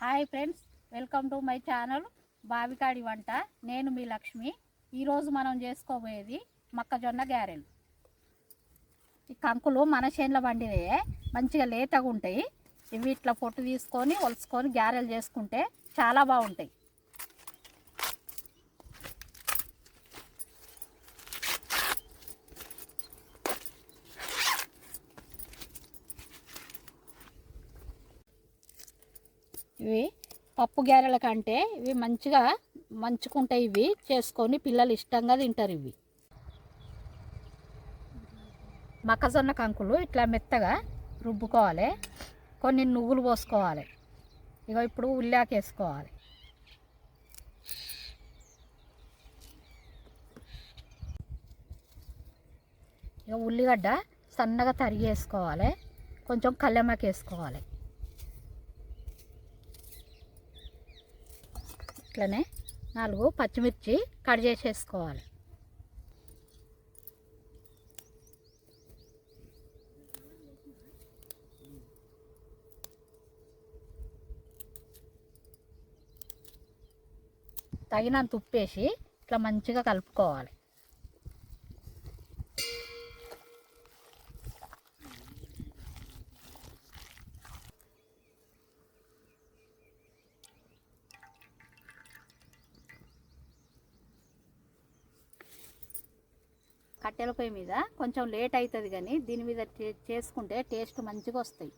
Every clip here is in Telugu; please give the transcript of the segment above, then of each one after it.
Hi friends, welcome to my channel బావికాడి వంట. నేను మీ లక్ష్మి. ఈరోజు మనం చేసుకోబోయేది మొక్కజొన్న గారెలు. ఈ కంకులు మన చేనులో పండినవే, మంచిగా లేతగా ఉంటాయి. ఇవి ఇట్లా పొట్టు తీసుకొని ఒలుసుకొని గారెలు చేసుకుంటే చాలా బాగుంటాయి. ఇవి పప్పు గారెల కంటే ఇవి మంచిగా మంచుకుంటాయి. ఇవి చేసుకొని పిల్లలు ఇష్టంగా తింటారు. ఇవి మొక్కజొన్న కంకులు ఇట్లా మెత్తగా రుబ్బుకోవాలి. కొన్ని నువ్వులు పోసుకోవాలి. ఇక ఇప్పుడు ఉల్లాకి వేసుకోవాలి. ఇక ఉల్లిగడ్డ సన్నగా తరిగి వేసుకోవాలి. కొంచెం కల్లెమ్మకి వేసుకోవాలి. ఇట్లనే 4 పచ్చిమిర్చి కట్ చేసేసుకోవాలి. తగినంత ఉప్పేసి ఇట్లా మంచిగా కలుపుకోవాలి. కట్టెల పొయ్యి మీద కొంచెం లేట్ అవుతుంది, కానీ దీని మీద చేసుకుంటే టేస్ట్ మంచిగా వస్తాయి.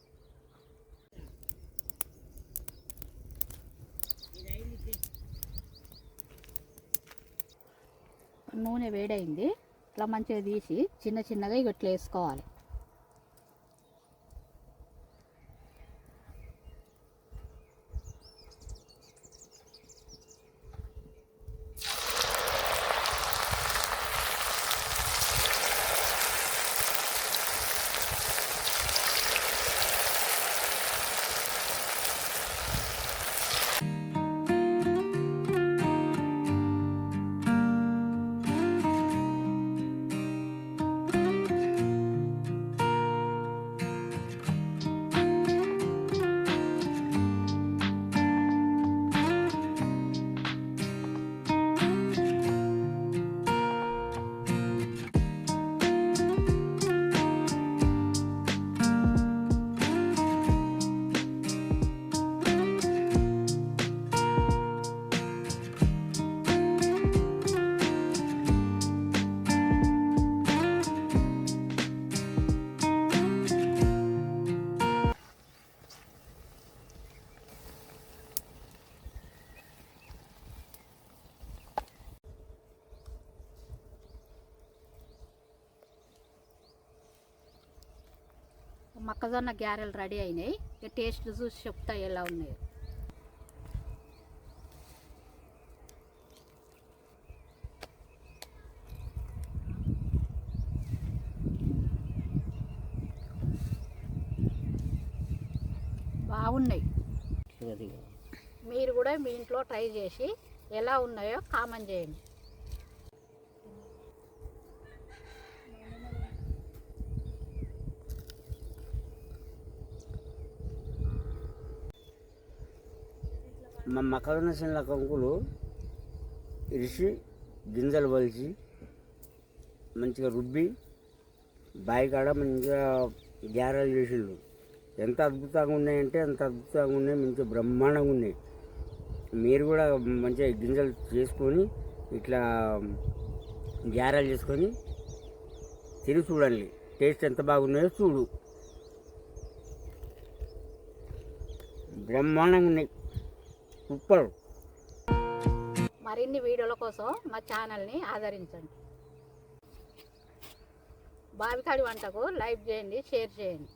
నూనె వేడైంది. ఇట్లా మంచిగా తీసి చిన్న చిన్నగా ఇట్లా వేసుకోవాలి. మొక్కజొన్న గారెలు రెడీ అయినాయి. ఇక టేస్ట్ చూసి చెప్తా ఎలా ఉన్నాయో. బాగున్నాయి. మీరు కూడా మీ ఇంట్లో ట్రై చేసి ఎలా ఉన్నాయో కామెంట్ చేయండి. మా మొక్కజొన్న చిన్న కంకులు ఇరిసి గింజలు వలిచి మంచిగా రుబ్బి బాయికాడ మంచిగా గారెలు చేసిండు. ఎంత అద్భుతంగా ఉన్నాయంటే అంత అద్భుతంగా ఉన్నాయి. మంచిగా బ్రహ్మాండంగా ఉన్నాయి. మీరు కూడా మంచిగా గింజలు చేసుకొని ఇట్లా గారెలు చేసుకొని తిని చూడండి. టేస్ట్ ఎంత బాగున్నాయో చూడు. బ్రహ్మాండంగా ఉన్నాయి. సూపర్. మరిన్ని వీడియోల కోసం మా ఛానల్ని ఆదరించండి. బావికాడి వంటకు లైక్ చేయండి, షేర్ చేయండి.